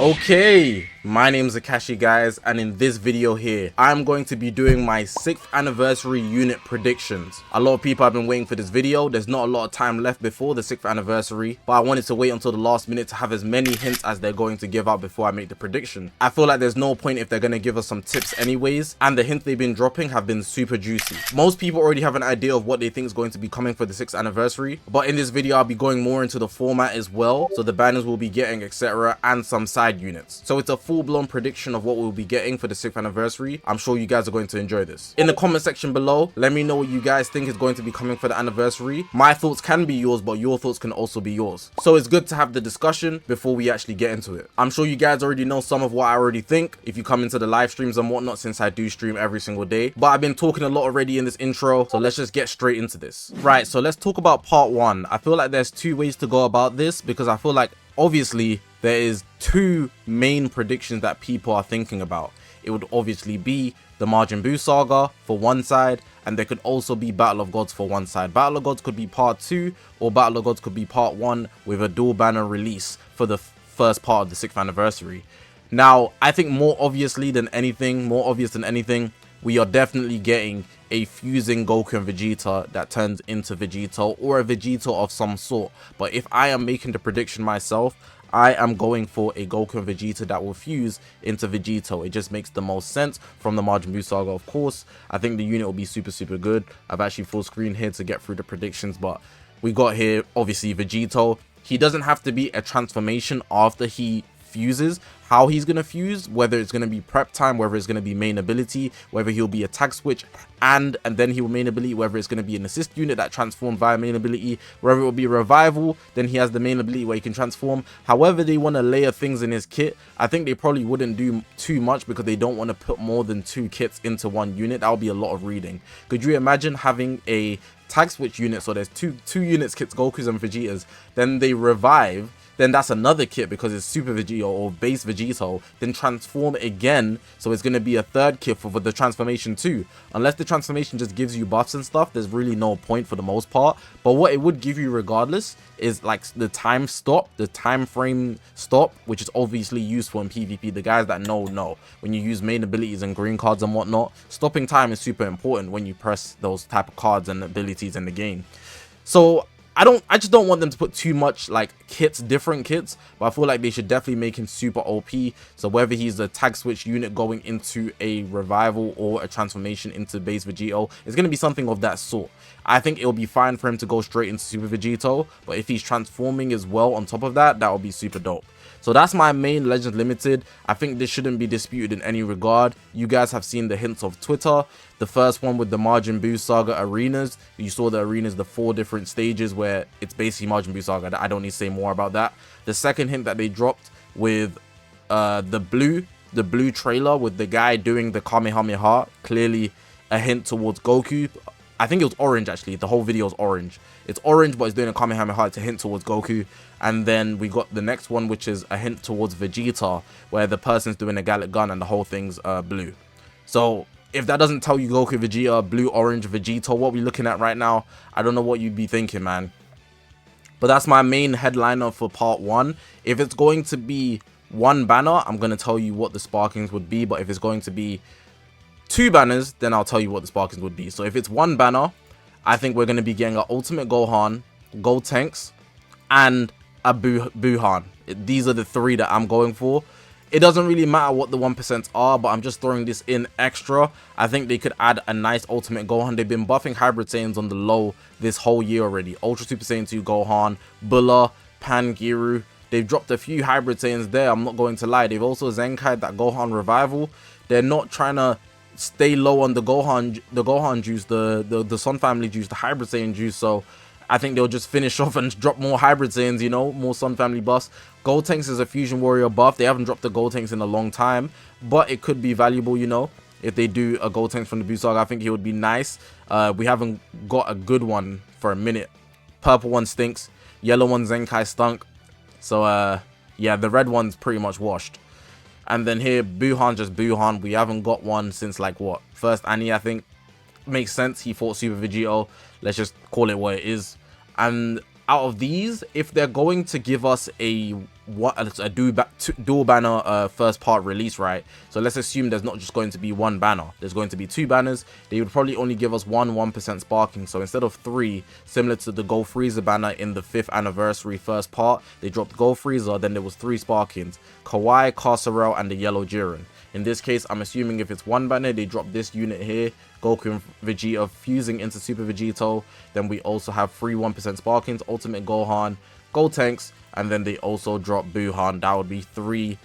Okay, my name's Zakashi guys, and in this video here, I'm going to be doing my 6th anniversary unit predictions. A lot of people have been waiting for this video. There's not a lot of time left before the 6th anniversary, but I wanted to wait until the last minute to have as many hints as they're going to give out before I make the prediction. I feel like there's no point if they're going to give us some tips anyways, and the hints they've been dropping have been super juicy. Most people already have an idea of what they think is going to be coming for the 6th anniversary, but in this video I'll be going more into the format as well, so the banners we'll be getting, etc., and some side units. So it's a full-blown prediction of what we'll be getting for the 6th anniversary. I'm sure you guys are going to enjoy this. In the comment section below, let me know what you guys think is going to be coming for the anniversary. My thoughts can be yours, but your thoughts can also be yours. So it's good to have the discussion before we actually get into it. I'm sure you guys already know some of what I already think if you come into the live streams and whatnot, since I do stream every single day. But I've been talking a lot already in this intro, so let's just get straight into this. Right, so let's talk about part 1. I feel like there's 2 ways to go about this, because I feel like obviously there is 2 main predictions that people are thinking about. It would obviously be the Majin Buu saga for one side, and there could also be Battle of Gods for one side. Battle of Gods could be part 2, or Battle of Gods could be part 1 with a dual banner release for the first part of the 6th anniversary. Now, I think more obvious than anything, we are definitely getting a fusing Goku and Vegeta that turns into Vegito, or a Vegito of some sort. But if I am making the prediction myself, I am going for a Goku and Vegeta that will fuse into Vegito. It just makes the most sense from the Majin Buu saga, of course. I think the unit will be super good. I've actually full screen here to get through the predictions, but we got here obviously Vegito. He doesn't have to be a transformation after he fuses. How he's gonna fuse, whether it's gonna be prep time, whether it's gonna be main ability, whether he'll be attack switch and then he will main ability, whether it's gonna be an assist unit that transforms via main ability, whether it will be revival, then he has the main ability where he can transform. However they want to layer things in his kit, I think they probably wouldn't do too much, because they don't want to put more than 2 kits into one unit. That would be a lot of reading. Could you imagine having a tag switch unit, so there's two units kits, Goku's and Vegeta's, then they revive, then that's another kit because it's Super Vegito or base Vegito, then transform again, so it's going to be a 3rd kit for the transformation too. Unless the transformation just gives you buffs and stuff, there's really no point for the most part. But what it would give you regardless is like the time stop, the time frame stop, which is obviously useful in PvP. The guys that know, when you use main abilities and green cards and whatnot, stopping time is super important when you press those type of cards and abilities in the game. So I just don't want them to put too much like different kits, but I feel like they should definitely make him super OP. So whether he's a tag switch unit going into a revival or a transformation into base Vegito, it's going to be something of that sort. I think it'll be fine for him to go straight into Super Vegito, but if he's transforming as well on top of that, that would be super dope. So that's my main Legends Limited. I think this shouldn't be disputed in any regard. You guys have seen the hints of Twitter. The first one with the Majin Buu saga arenas. You saw the arenas, the 4 different stages where it's basically Majin Buu saga. I don't need to say more about that. The second hint that they dropped with the blue trailer with the guy doing the Kamehameha, clearly a hint towards Goku. I think it was orange actually. The whole video is orange. It's orange, but it's doing a Kamehameha to hint towards Goku. And then we got the next one, which is a hint towards Vegeta, where the person's doing a Gallic Gun and the whole thing's blue. So if that doesn't tell you Goku, Vegeta, blue, orange, Vegeta, what we're looking at right now, I don't know what you'd be thinking, man. But that's my main headliner for part 1. If it's going to be 1 banner, I'm going to tell you what the sparkings would be. But if it's going to be 2 banners, then I'll tell you what the sparkings would be. So if it's 1 banner, I think we're going to be getting an Ultimate Gohan, Gotenks, and a Buuhan. These are the 3 that I'm going for. It doesn't really matter what the 1% are, but I'm just throwing this in extra. I think they could add a nice Ultimate Gohan. They've been buffing Hybrid Saiyans on the low this whole year already. Ultra Super Saiyan 2 Gohan, Bulla, Pangiru. They've dropped a few Hybrid Saiyans there, I'm not going to lie. They've also Zenkai'd that Gohan Revival. They're not trying to stay low on the Gohan juice, the Sun Family juice, the Hybrid Saiyan juice. So I think they'll just finish off and drop more Hybrid Saiyans, you know, more Sun Family buffs. Gotenks is a Fusion Warrior buff. They haven't dropped the Gotenks in a long time, but it could be valuable, you know, if they do a Gotenks from the Buu saga. I think he would be nice. We haven't got a good one for a minute. Purple one stinks. Yellow one Zenkai stunk. So yeah, the red one's pretty much washed. And then here, Buuhan, just Buuhan. We haven't got one since like what, first Annie, I think. Makes sense. He fought Super Vegito. Let's just call it what it is. And out of these, if they're going to give us a what a dual banner first part release, right? So let's assume there's not just going to be one banner, there's going to be 2 banners. They would probably only give us 1% sparking. So instead of 3, similar to the Gold Freezer banner in the 5th anniversary first part, they dropped Gold Freezer, then there was 3 sparkings: Kawaii, Carcerel, and the Yellow Jiren. In this case, I'm assuming if it's 1 banner, they drop this unit here, Goku and Vegeta fusing into Super VEGITO. Then we also have 3 1% sparkings, Ultimate Gohan, Gotenks, and then they also drop Buhan. That would be 3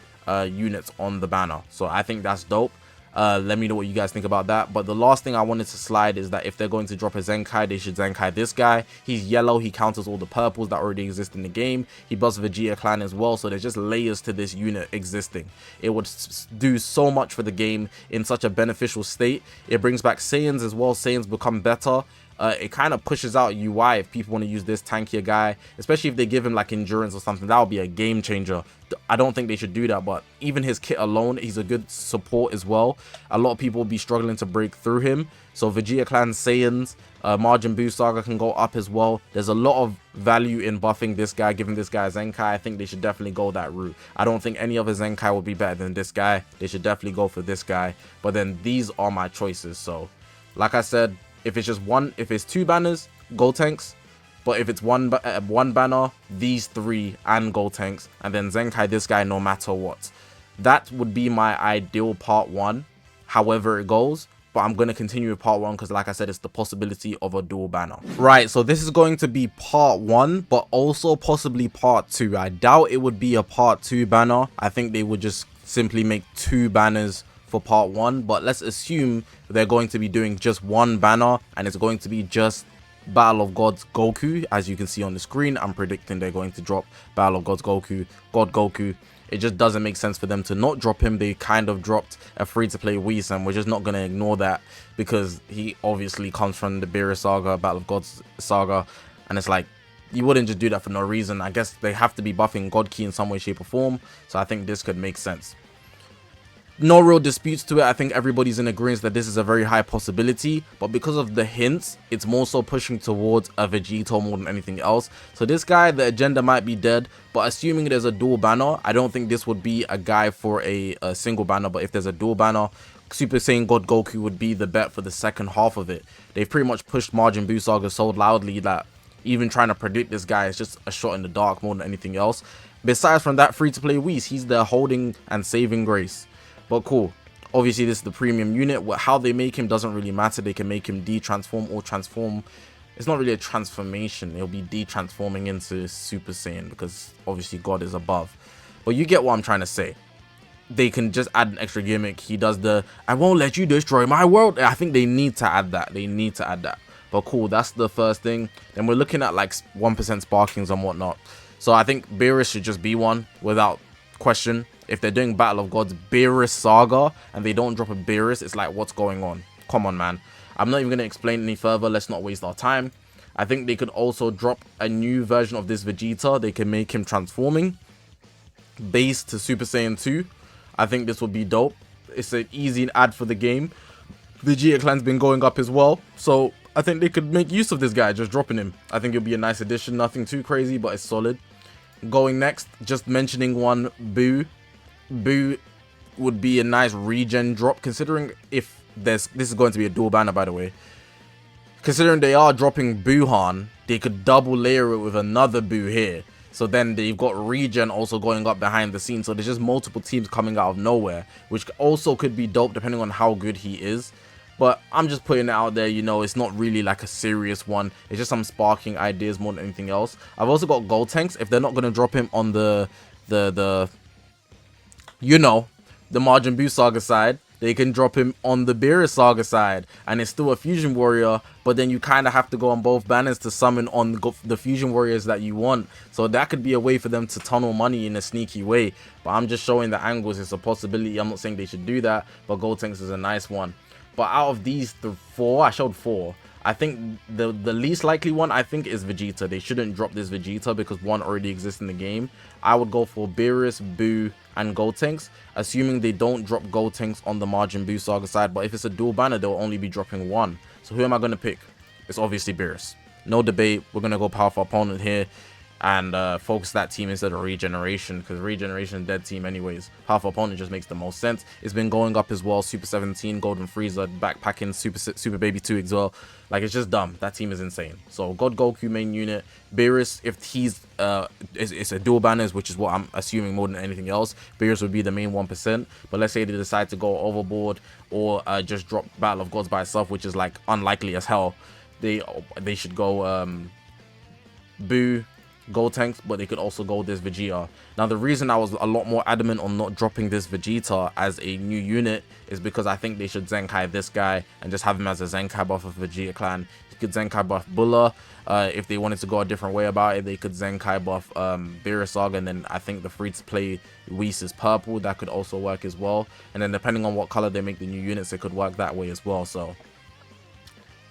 units on the banner. So I think that's dope. Let me know what you guys think about that. But the last thing I wanted to slide is that if they're going to drop a Zenkai, they should Zenkai this guy. He's yellow, he counters all the purples that already exist in the game. He busts Vegeta Clan as well, so there's just layers to this unit existing. It would do so much for the game in such a beneficial state. It brings back Saiyans as well. Saiyans become better. It kind of pushes out UI if people want to use this tankier guy, especially if they give him like endurance or something. That would be a game changer. I don't think they should do that, but even his kit alone, he's a good support as well. A lot of people will be struggling to break through him. So Vegeta Clan, Saiyans, Majin Buu Saga can go up as well. There's a lot of value in buffing this guy, giving this guy a Zenkai. I think they should definitely go that route. I don't think any other Zenkai would be better than this guy. They should definitely go for this guy. But then these are my choices. So like I said, if it's just one, if it's 2 banners, Gotenks. But if it's one banner, these 3 and Gotenks, and then Zenkai this guy no matter what. That would be my ideal part 1, however it goes. But I'm going to continue with part 1 because like I said, it's the possibility of a dual banner. Right, so this is going to be part 1, but also possibly part 2. I doubt it would be a part 2 banner. I think they would just simply make 2 banners for part 1, but let's assume they're going to be doing just 1 banner and it's going to be just Battle of Gods Goku. As you can see on the screen, I'm predicting they're going to drop Battle of Gods Goku, God Goku. It just doesn't make sense for them to not drop him. They kind of dropped a free-to-play Whis, and we're just not going to ignore that because he obviously comes from the Beerus Saga, Battle of Gods Saga, and it's like, you wouldn't just do that for no reason. I guess they have to be buffing God Ki in some way, shape, or form, so I think this could make sense. No real disputes to it. I think everybody's in agreement that this is a very high possibility, but because of the hints, it's more so pushing towards a Vegito more than anything else. So this guy, the agenda might be dead, but assuming there's a dual banner, I don't think this would be a guy for a single banner. But if there's a dual banner, Super Saiyan God Goku would be the bet for the second half of it. They've pretty much pushed Majin Buu Saga so loudly that even trying to predict this guy is just a shot in the dark more than anything else. Besides from that free-to-play Whis, he's the holding and saving grace. But cool. Obviously, this is the premium unit. How they make him doesn't really matter. They can make him de-transform or transform. It's not really a transformation. It'll be de-transforming into Super Saiyan because obviously God is above. But you get what I'm trying to say. They can just add an extra gimmick. He does the, I won't let you destroy my world. I think they need to add that. They need to add that. But cool, that's the first thing. Then we're looking at like 1% sparkings and whatnot. So I think Beerus should just be one without question. If they're doing Battle of Gods Beerus Saga and they don't drop a Beerus, it's like, what's going on? Come on, man. I'm not even going to explain any further. Let's not waste our time. I think they could also drop a new version of this Vegeta. They can make him transforming base to Super Saiyan 2. I think this would be dope. It's an easy add for the game. Vegeta Clan's been going up as well, so I think they could make use of this guy, just dropping him. I think it'll be a nice addition. Nothing too crazy, but it's solid. Going next, just mentioning one, Buu. Buu would be a nice regen drop, considering if this is going to be a dual banner, by the way. Considering they are dropping Buhan, they could double layer it with another Buu here. So then they've got regen also going up behind the scenes. So there's just multiple teams coming out of nowhere, which also could be dope depending on how good he is. But I'm just putting it out there, you know, it's not really like a serious one. It's just some sparking ideas more than anything else. I've also got Gotenks. If they're not going to drop him on the you know, the Majin Buu Saga side, they can drop him on the Beerus Saga side, and it's still a Fusion Warrior, but then you kind of have to go on both banners to summon on the Fusion Warriors that you want. So that could be a way for them to tunnel money in a sneaky way. But I'm just showing the angles. It's a possibility. I'm not saying they should do that, but Gotenks is a nice one. But out of these four, I showed 4. I think the least likely one, I think, is Vegeta. They shouldn't drop this Vegeta because one already exists in the game. I would go for Beerus, Buu, and Gotenks, assuming they don't drop Gotenks on the Majin Buu Saga side. But if it's a dual banner, they'll only be dropping one. So who am I going to pick? It's obviously Beerus. No debate. We're going to go powerful opponent here. and focus that team instead of regeneration, because regeneration dead team anyways. Half opponent just makes the most sense. It's been going up as well. Super 17, Golden Frieza, backpacking, Super Baby 2 as well. Like, it's just dumb. That team is insane. So God Goku main unit. Beerus, if he's it's a dual banners, which is what I'm assuming more than anything else. Beerus would be the main 1%. But let's say they decide to go overboard or just drop Battle of Gods by itself, which is like unlikely as hell. They should go Boo, Gotenks, but they could also go this Vegeta. Now, the reason I was a lot more adamant on not dropping this Vegeta as a new unit is because I think they should Zenkai this guy and just have him as a Zenkai buff of Vegeta clan. You could Zenkai buff Bulla. If they wanted to go a different way about it, they could Zenkai buff Beerus Saga, and then I think the free-to-play Whis is purple. That could also work as well. And then depending on what color they make the new units, it could work that way as well. So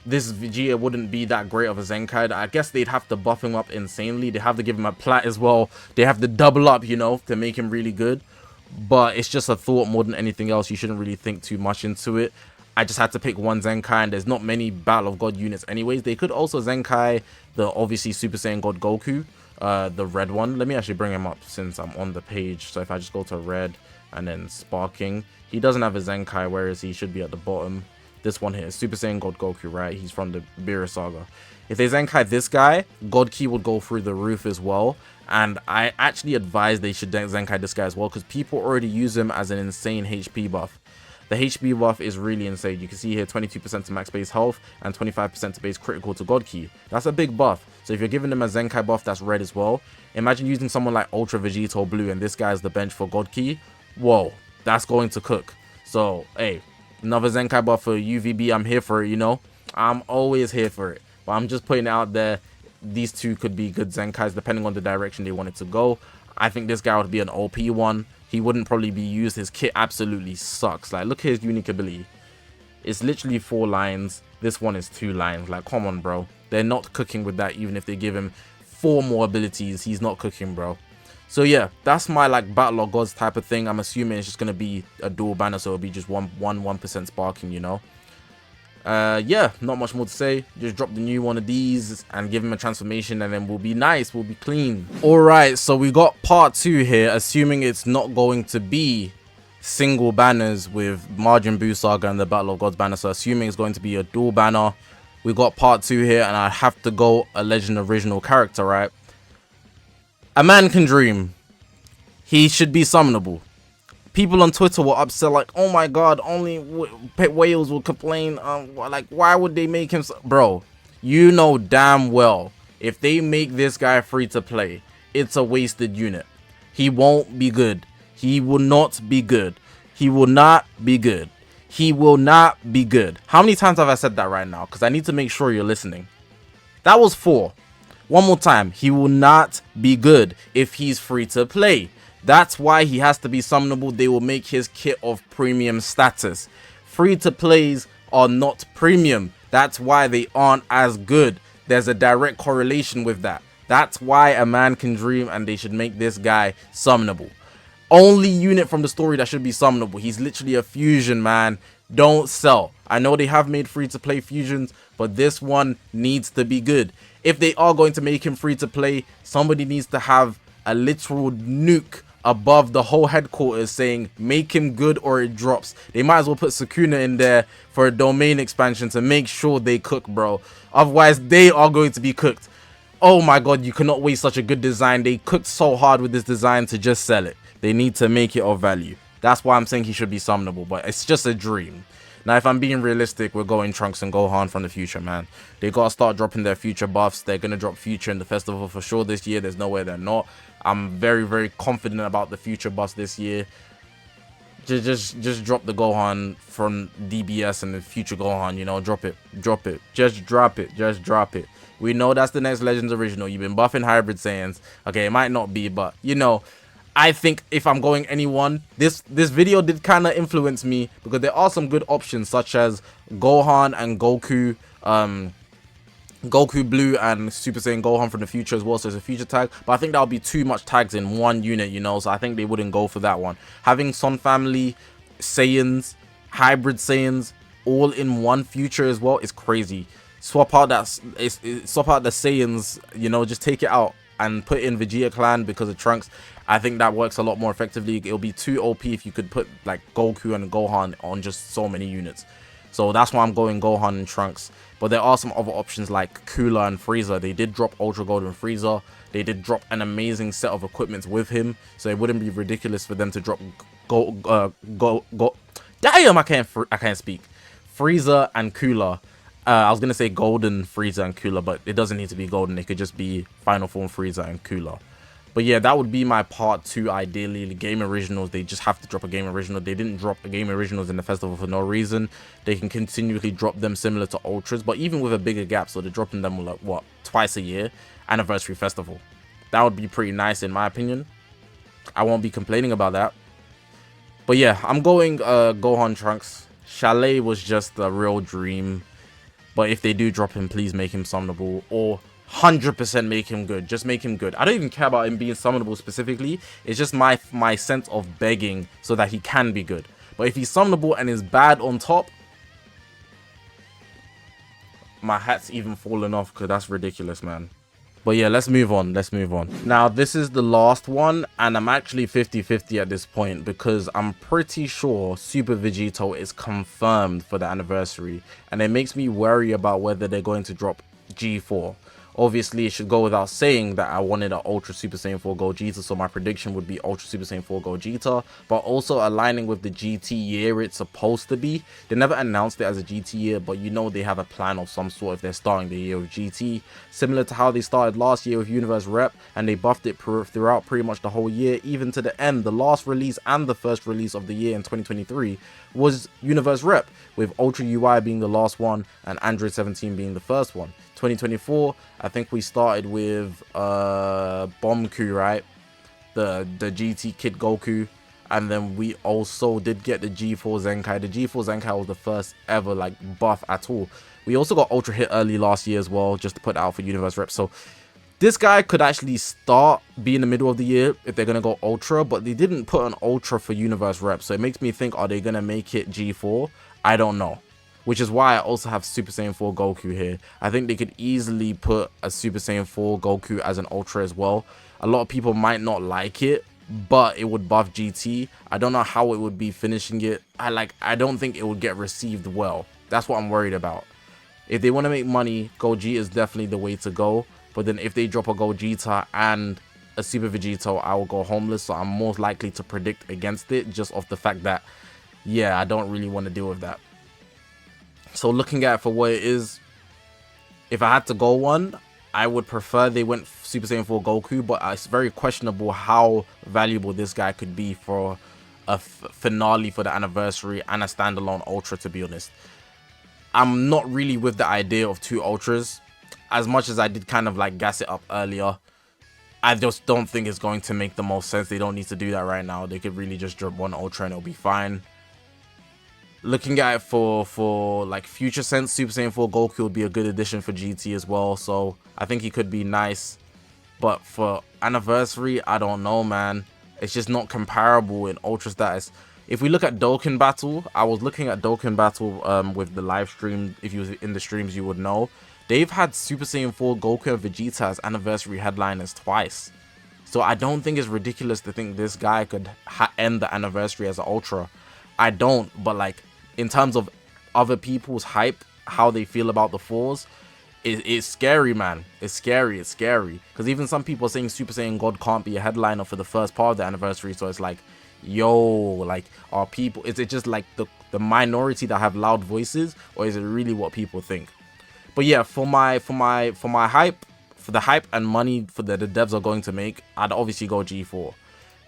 this Vegeta wouldn't be that great of a Zenkai. I guess they'd have to buff him up insanely. They have to give him a plat as well. They have to double up, you know, to make him really good. But it's just a thought more than anything else. You shouldn't really think too much into it. I just had to pick one Zenkai, and there's not many Battle of God units anyways. They could also Zenkai the obviously Super Saiyan God Goku, the red one. Let me actually bring him up since I'm on the page. So if I just go to red and then Sparking, he doesn't have a Zenkai, whereas he should be at the bottom. This one here, Super Saiyan God Goku, right? He's from the Beerus Saga. If they Zenkai this guy, God Ki would go through the roof as well. And I actually advise they should Zenkai this guy as well, because people already use him as an insane HP buff. The HP buff is really insane. You can see here 22% to max base health and 25% to base critical to God Ki. That's a big buff. So if you're giving them a Zenkai buff that's red as well, imagine using someone like Ultra Vegito or Blue and this guy's the bench for God Ki. Whoa, that's going to cook. So, hey, another Zenkai buff for UVB, I'm here for it, you know. I'm always here for it. But I'm just putting it out there. These two could be good Zenkais depending on the direction they want it to go. I think this guy would be an OP one. He wouldn't probably be used. His kit absolutely sucks. Like, look at his unique ability. It's literally 4 lines. This one is 2 lines. Like, come on, bro. They're not cooking with that. Even if they give him 4 more abilities, he's not cooking, bro. So yeah, that's my like Battle of Gods type of thing. I'm assuming it's just gonna be a dual banner, so it'll be just 1% sparking, you know. Yeah, not much more to say. Just drop the new one of these and give him a transformation, and then we'll be nice, we'll be clean. All right, so we got part 2 here, assuming it's not going to be single banners with Majin Buu Saga and the Battle of Gods banner. So assuming it's going to be a dual banner, we got part 2 here, and I have to go a Legend original character, right? A man can dream. He should be summonable. People on Twitter were upset, like, oh my god, only pet whales will complain. Like, why would they make him bro, you know damn well if they make this guy free to play, it's a wasted unit. He won't be good. He will not be good. He will not be good. He will not be good. How many times have I said that right now? Because I need to make sure you're listening. That was 4. One more time. He will not be good if he's free to play. That's why he has to be summonable. They will make his kit of premium status. Free to plays are not premium. That's why they aren't as good. There's a direct correlation with that. That's why a man can dream, and they should make this guy summonable. Only unit from the story that should be summonable. He's literally a fusion, man. Don't sell. I know they have made free to play fusions, but this one needs to be good. If they are going to make him free to play, somebody needs to have a literal nuke above the whole headquarters saying make him good or it drops. They might as well put Sukuna in there for a domain expansion to make sure they cook, bro. Otherwise, they are going to be cooked. Oh my god, you cannot waste such a good design. They cooked so hard with this design to just sell it. They need to make it of value. That's why I'm saying he should be summonable, but it's just a dream. Now, if I'm being realistic, we're going Trunks and Gohan from the future, man. They gotta start dropping their future buffs. They're gonna drop future in the festival for sure this year. There's no way they're not. I'm very, very confident about the future buffs this year. Just drop the Gohan from DBS and the future Gohan, you know, drop it, just drop it. We know that's the next Legends original. You've been buffing hybrid Saiyans. Okay, it might not be, but you know, I think if I'm going anyone, this video did kind of influence me because there are some good options such as Gohan and Goku, Goku Blue and Super Saiyan Gohan from the future as well, so it's a future tag, but I think that would be too much tags in one unit, you know, so I think they wouldn't go for that one. Having Son family, Saiyans, hybrid Saiyans all in one future as well is crazy. Swap out the Saiyans, you know, just take it out. and put in Vegeta Clan because of Trunks, I think that works a lot more effectively. It'll be too OP if you could put like Goku and Gohan on just so many units. So that's why I'm going Gohan and Trunks. But there are some other options like Cooler and Frieza. They did drop Ultra Golden Frieza. They did drop an amazing set of equipments with him. So it wouldn't be ridiculous for them to drop damn, I can't speak. Frieza and Cooler. I was gonna say Golden Frieza and Cooler, but it doesn't need to be Golden. It could just be Final Form Frieza and Cooler. But yeah, that would be my part 2 ideally. The game originals, they just have to drop a game original. They didn't drop a game originals in the festival for no reason. They can continually drop them similar to Ultras, but even with a bigger gap, so they're dropping them like what, twice a year, anniversary festival. That would be pretty nice in my opinion. I won't be complaining about that. But yeah, I'm going Gohan Trunks. Chalet was just a real dream. But if they do drop him, please make him summonable, or 100% make him good. Just make him good. I don't even care about him being summonable specifically. It's just my sense of begging so that he can be good. But if he's summonable and is bad on top, my hat's even fallen off because that's ridiculous, man. But yeah, let's move on. Let's move on. Now, this is the last one, and I'm actually 50-50 at this point because I'm pretty sure Super Vegito is confirmed for the anniversary, and it makes me worry about whether they're going to drop G4. Obviously, it should go without saying that I wanted an Ultra Super Saiyan 4 Gogeta, so my prediction would be Ultra Super Saiyan 4 Gogeta, but also aligning with the GT year it's supposed to be. They never announced it as a GT year, but you know they have a plan of some sort if they're starting the year with GT, similar to how they started last year with Universe Rep, and they buffed it throughout pretty much the whole year, even to the end. The last release and the first release of the year in 2023 was Universe Rep, with Ultra UI being the last one and Android 17 being the first one. 2024, I think we started with Bomku, right? The GT Kid Goku, and then we also did get the G4 Zenkai. The G4 Zenkai was the first ever like buff at all. We also got Ultra Hit early last year as well, just to put out for Universe Rep. So this guy could actually be in the middle of the year if they're gonna go Ultra, but they didn't put an Ultra for Universe Rep, so it makes me think, are they gonna make it G4? I don't know. Which is why I also have Super Saiyan 4 Goku here. I think they could easily put a Super Saiyan 4 Goku as an Ultra as well. A lot of people might not like it, but it would buff GT. I don't know how it would be finishing it. I don't think it would get received well. That's what I'm worried about. If they want to make money, Goji is definitely the way to go. But then if they drop a Gogeta and a Super Vegito, I will go homeless. So I'm most likely to predict against it just off the fact that, yeah, I don't really want to deal with that. So looking at it for what it is, if I had to go one, I would prefer they went Super Saiyan 4 Goku, but it's very questionable how valuable this guy could be for a finale for the anniversary and a standalone Ultra, to be honest. I'm not really with the idea of 2 Ultras, as much as I did kind of like gas it up earlier. I just don't think it's going to make the most sense. They don't need to do that right now. They could really just drop 1 Ultra and it'll be fine. Looking at it for like future sense, Super Saiyan 4 Goku would be a good addition for GT as well, so I think he could be nice. But for anniversary, I don't know, man. It's just not comparable in Ultra status. If we look at Dokkan Battle, I was looking at Dokkan Battle with the live stream. If you was in the streams, you would know. They've had Super Saiyan 4 Goku and Vegeta as anniversary headliners twice. So I don't think it's ridiculous to think this guy could end the anniversary as an Ultra. I don't, but like in terms of other people's hype, how they feel about the 4s, it's scary, man. It's scary. It's scary. Because even some people are saying Super Saiyan God can't be a headliner for the first part of the anniversary. So it's like, yo, like, are people, is it just like the minority that have loud voices, or is it really what people think? But yeah, for my hype, for the hype and money for the devs are going to make, I'd obviously go G4.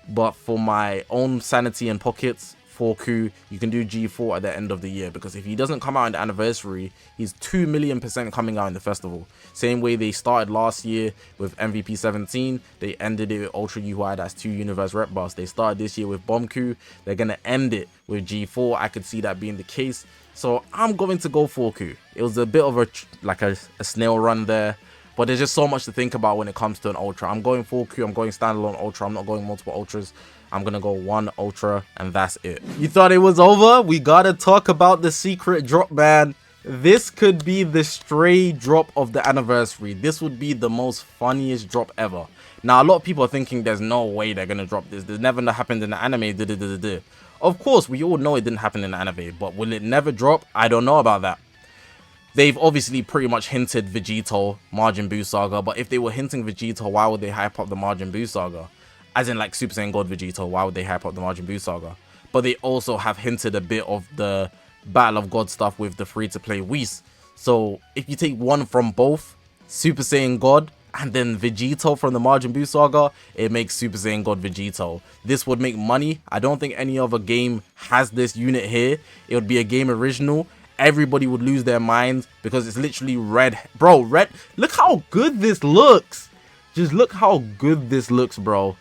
But for my own sanity and pockets, 4Q, you can do G4 at the end of the year, because if he doesn't come out in the anniversary, he's 2,000,000% coming out in the festival. Same way they started last year with MVP 17, they ended it with Ultra UI, that's 2 Universe Rep buffs. They started this year with Bomku, they're going to end it with G4. I could see that being the case. So I'm going to go 4Q. It was a bit of a snail run there, but there's just so much to think about when it comes to an Ultra. I'm going 4Q, I'm going standalone Ultra, I'm not going multiple Ultras. I'm gonna go 1 Ultra and that's it. You thought it was over? We gotta talk about the secret drop, man. This could be the stray drop of the anniversary. This would be the most funniest drop ever. Now, a lot of people are thinking there's no way they're gonna drop this. This never happened in the anime. Of course, we all know it didn't happen in the anime, but will it never drop? I don't know about that. They've obviously pretty much hinted VEGITO, Majin Buu Saga, but if they were hinting VEGITO, why would they hype up the Majin Buu Saga? As in like Super Saiyan God VEGITO, why would they hype up the Majin Buu Saga? But they also have hinted a bit of the Battle of God stuff with the free-to-play Whis. So if you take one from both, Super Saiyan God and then VEGITO from the Majin Buu Saga, it makes Super Saiyan God VEGITO. This would make money. I don't think any other game has this unit here. It would be a game original. Everybody would lose their minds because it's literally red. Bro, red. Look how good this looks. Just look how good this looks, bro.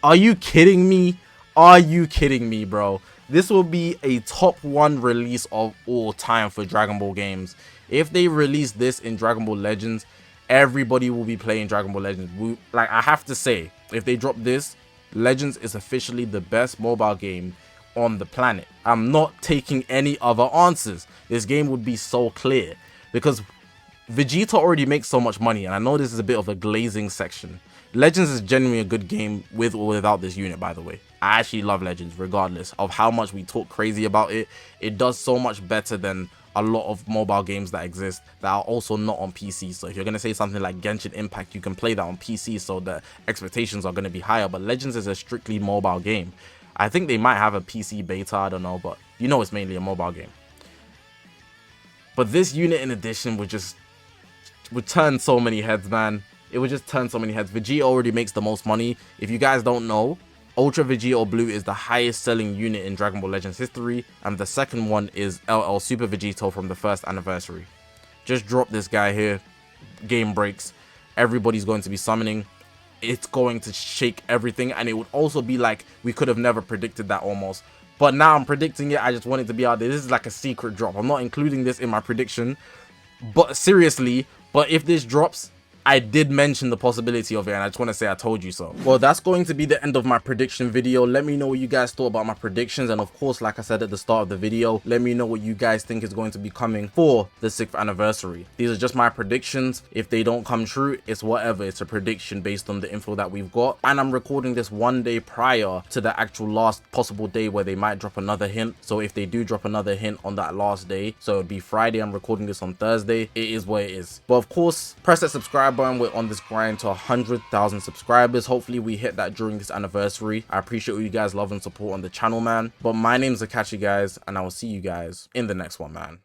Are you kidding me? Are you kidding me, bro? This will be a top 1 release of all time for Dragon Ball games. If they release this in Dragon Ball Legends, everybody will be playing Dragon Ball Legends. Like, I have to say, if they drop this, Legends is officially the best mobile game on the planet. I'm not taking any other answers. This game would be so clear because VEGITO already makes so much money, and I know this is a bit of a glazing section. Legends is genuinely a good game with or without this unit, by the way. I actually love Legends regardless of how much we talk crazy about it. It does so much better than a lot of mobile games that exist that are also not on PC. So if you're going to say something like Genshin Impact, you can play that on PC, so the expectations are going to be higher. But Legends is a strictly mobile game. I think they might have a PC beta, I don't know, but you know it's mainly a mobile game. But this unit in addition would turn so many heads, man. It would just turn so many heads. VEGITO already makes the most money. If you guys don't know, Ultra VEGITO Blue is the highest selling unit in Dragon Ball Legends history, and the second one is LL Super VEGITO from the first anniversary. Just drop this guy here, game breaks, everybody's going to be summoning. It's going to shake everything, and it would also be like we could have never predicted that almost. But now I'm predicting it. I just want it to be out there. This is like a secret drop. I'm not including this in my prediction, but seriously, but if this drops, I did mention the possibility of it, and I just want to say I told you so. Well, that's going to be the end of my prediction video. Let me know what you guys thought about my predictions, and of course, like I said at the start of the video, let me know what you guys think is going to be coming for the 6th anniversary. These are just my predictions. If they don't come true, it's whatever. It's a prediction based on the info that we've got, and I'm recording this one day prior to the actual last possible day where they might drop another hint. So if they do drop another hint on that last day, so it'd be Friday, I'm recording this on Thursday, it is what it is. But of course, press that subscribe button. We're on this grind to 100,000 subscribers. Hopefully we hit that during this anniversary. I appreciate all you guys love and support on the channel, man. But my name's Zakashi, guys, and I will see you guys in the next one, man.